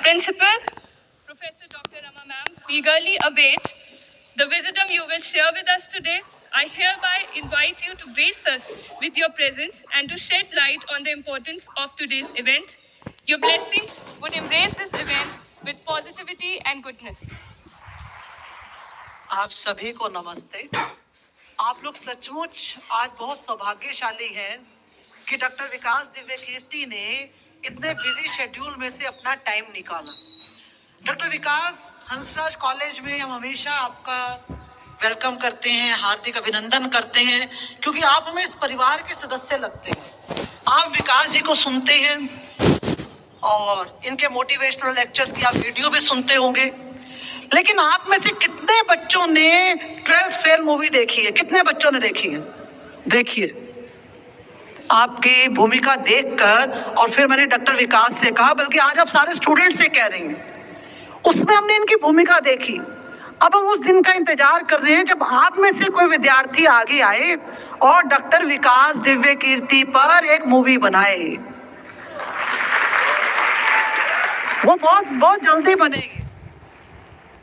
Principal, Professor Dr. Rama Ma'am, we eagerly await the wisdom you will share with us today. I hereby invite you to grace us with your presence and to shed light on the importance of today's event. Your blessings would embrace this event with positivity and goodness. आप सभी को नमस्ते। आप लोग सचमुच आज बहुत सौभाग्यशाली हैं कि डॉक्टर विकास दिव्य कीर्ति ने इतने बिजी शेड्यूल में से अपना टाइम निकाला। डॉक्टर विकास, हंसराज कॉलेज में हम हमेशा आपका वेलकम करते हैं, हार्दिक अभिनंदन करते हैं, क्योंकि आप हमें इस परिवार के सदस्य लगते हैं। आप विकास जी को सुनते हैं और इनके मोटिवेशनल लेक्चर्स की आप वीडियो भी सुनते होंगे, लेकिन आप में से कितने बच्चों ने 12th फेल मूवी देखी है? कितने बच्चों ने देखी है? देखिए, आपकी भूमिका देखकर और फिर मैंने डॉक्टर विकास से कहा, बल्कि आज आप सारे स्टूडेंट से कह रही हैं, उसमें हमने इनकी भूमिका देखी। अब हम उस दिन का इंतजार कर रहे हैं जब आप में से कोई विद्यार्थी आगे आए और डॉक्टर विकास दिव्य कीर्ति पर एक मूवी बनाए। वो बहुत जल्दी बनेगी।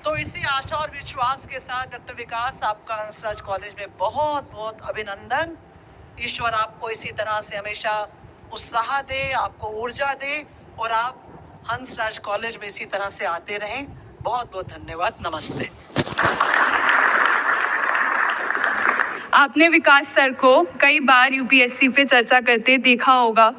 तो इसी आशा और विश्वास के साथ डॉक्टर विकास, आपका हंसराज कॉलेज में बहुत बहुत अभिनंदन। ईश्वर आपको इसी तरह से हमेशा उत्साह दे, आपको ऊर्जा दे और आप हंसराज कॉलेज में इसी तरह से आते रहें। बहुत बहुत धन्यवाद। नमस्ते। आपने विकास सर को कई बार यूपीएससी पे चर्चा करते देखा होगा,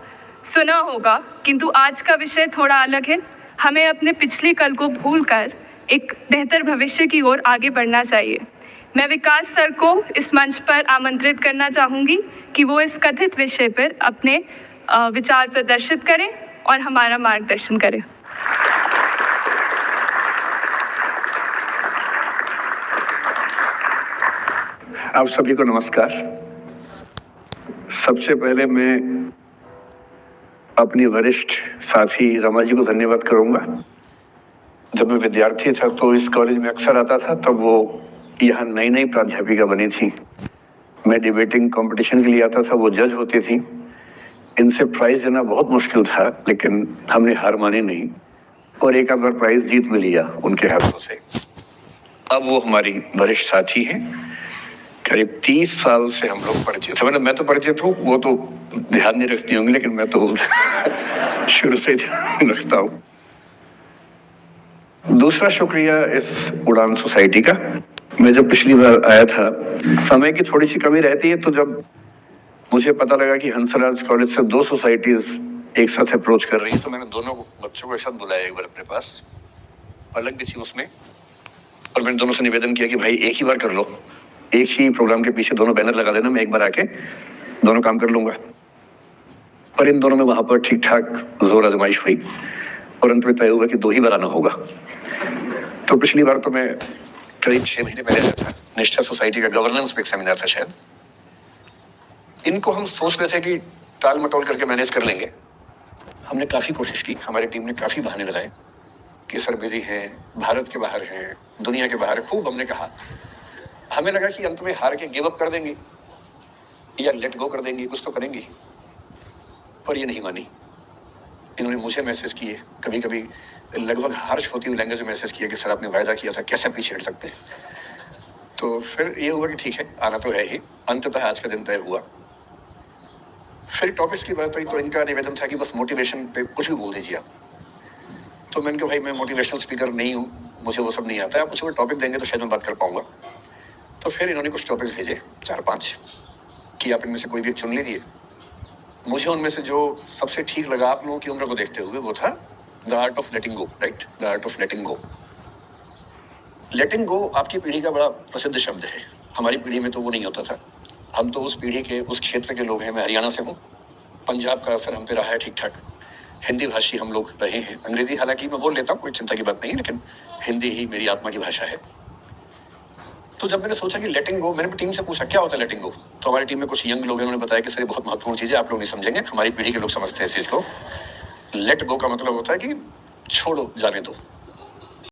सुना होगा, किंतु आज का विषय थोड़ा अलग है। हमें अपने पिछले कल को भूलकर एक बेहतर भविष्य की ओर आगे बढ़ना चाहिए। मैं विकास सर को इस मंच पर आमंत्रित करना चाहूँगी कि वो इस कथित विषय पर अपने विचार प्रदर्शित करें और हमारा मार्गदर्शन करें। आप सभी को नमस्कार। सबसे पहले मैं अपनी वरिष्ठ साथी रमा जी को धन्यवाद करूंगा। जब मैं विद्यार्थी था तो इस कॉलेज में अक्सर आता था, तब वो यहाँ नई नई प्राध्यापिका बनी थी। मैं डिबेटिंग कंपटीशन के लिए आता था, वो जज होती थी। इनसे प्राइज देना बहुत मुश्किल था, लेकिन हमने हार मानी नहीं और एक आध बार प्राइज जीत भी लिया उनके हाथों से। अब वो हमारी वरिष्ठ साथी हैं। करीब 30 साल से हम लोग परिचित हैं। मतलब मैं तो परिचित हूँ, वो तो ध्यान नहीं रखती होंगी, लेकिन मैं तो शुरू से ध्यान रखता हूँ। दूसरा शुक्रिया इस उड़ान सोसाइटी का। मैं जब पिछली बार आया था, समय की थोड़ी सी कमी रहती है, तो जब मुझे पता लगा कि हंसराज कॉलेज से 2 सोसाइटीज एक साथ अप्रोच कर रही है, तो मैंने दोनों बच्चों को एक साथ बुलाया एक बार अपने पास। अलग भी थी उसमें, और मैंने दोनों से निवेदन किया कि भाई एक ही बार कर लो, एक ही प्रोग्राम के पीछे दोनों बैनर लगा देना, मैं एक बार आके दोनों काम कर लूंगा। पर इन दोनों में वहां पर ठीक ठाक जोर आजमाइश हुई और अंत में तय हुआ कि 2 ही बार आना होगा। तो पिछली बार तो मैं करीब 6 महीने पहले आया था। निष्ठा सोसाइटी का गवर्नेंस पे एक सेमिनार था शायद। इनको हम सोच रहे थे कि टाल मटोल करके मैनेज कर लेंगे। हमने काफी कोशिश की, हमारी टीम ने काफी बहाने लगाए कि सर बिजी हैं, भारत के बाहर हैं, दुनिया के बाहर। खूब हमने कहा। हमें लगा कि अंत में हार के गिव अप कर देंगे या लेट गो कर देंगे, कुछ तो करेंगे। पर ये नहीं मानी। इन्होंने मुझे मैसेज किए, कभी कभी लगभग हर्ष होती हुई लैंग्वेज में मैसेज किया कि सर आपने वायदा किया था, कैसे पीछे हट सकते हैं। तो फिर ये हुआ कि ठीक है, आना तो है ही। अंततः आज का दिन तय हुआ। फिर टॉपिक्स की बात हुई तो इनका निवेदन था कि बस मोटिवेशन पे कुछ भी बोल दीजिए आप। तो मैंने कहा भाई मैं मोटिवेशनल स्पीकर नहीं हूँ, मुझे वो सब नहीं आता है। आप मुझे टॉपिक देंगे तो शायद मैं बात कर पाऊंगा। तो फिर इन्होंने कुछ टॉपिक्स भेजे 4-5 कि आप इनमें से कोई भी एक चुन लीजिए। मुझे उनमें से जो सबसे ठीक लगा आप लोगों की उम्र को देखते हुए, वो था the art of letting go. Right, the art of letting go. Letting go आपकी पीढ़ी का बड़ा प्रसिद्ध शब्द है। हमारी पीढ़ी में तो वो नहीं होता था। हम तो उस पीढ़ी के, उस क्षेत्र के लोग हैं। मैं हरियाणा से हूँ। पंजाब का असर हम पे रहा है ठीक ठाक। हिंदी भाषी हम लोग रहे हैं। अंग्रेजी हालांकि मैं बोल लेता हूँ, कोई चिंता की बात नहीं, लेकिन हिंदी ही मेरी आत्मा की भाषा है। तो जब मैंने सोचा कि लेटिंग गो, मैंने टीम से पूछा क्या होता है लेटिंग गो। तो हमारी टीम में कुछ यंग लोग हैं, उन्होंने बताया कि सर ये बहुत महत्वपूर्ण चीज़ है, आप लोग नहीं समझेंगे, हमारी पीढ़ी के लोग समझते हैं इस चीज़ को। लेट गो का मतलब होता है कि छोड़ो, जाने दो।